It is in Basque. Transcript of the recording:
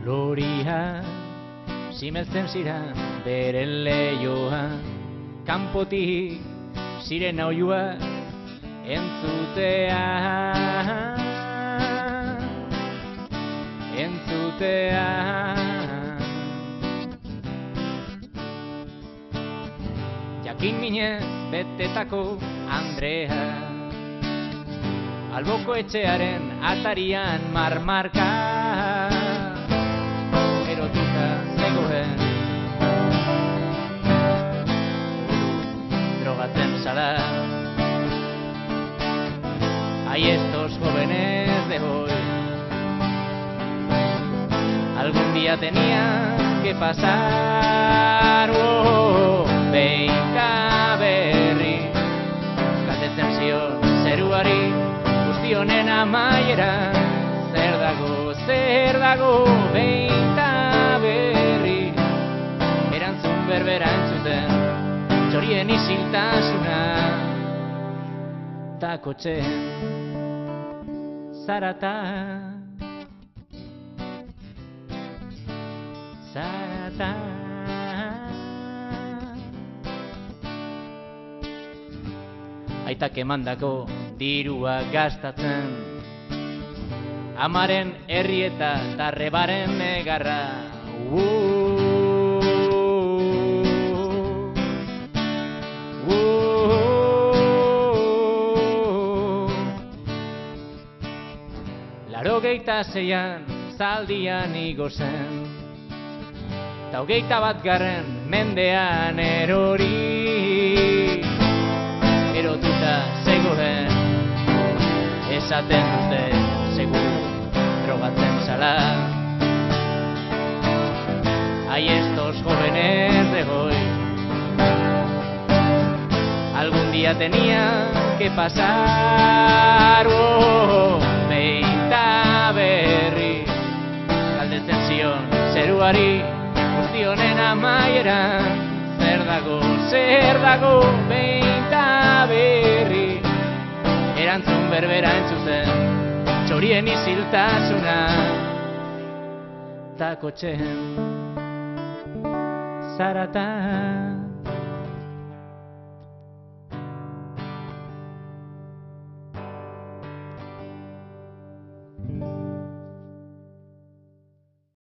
Loria simeltzen ziren bere leioan, kanpotik ziren oihuak entzutea. Jakin minez betetako Andrea, alboko etxearen atarian marmarka erotuta zegoen, drogatzen zala. Hay estos jóvenes de hoy, algún día tenía que pasar. Behinka berri galdetzen zion zeruari, guzti honen amaiera zer dago. Behinka berri erantzun berbera entzuten, txorien isiltasuna ta kotxeen zarata. Aitak emandako dirua gastatzen, amaren herrieta eta rebaren negarra. Laurogeita seian zaldian igo zen, ta 21. mendean erori. Erotuta zegoen, esaten dute segur drogatzen zala. Hay estos jóvenes de hoy, algún día tenía que pasar. Behinta berri galdetzen zion zeruari, guzti honen amaieran zer dago. Behinta berri erantzun berbera entzuten, txorien isiltasuna ta kotxeen zarata.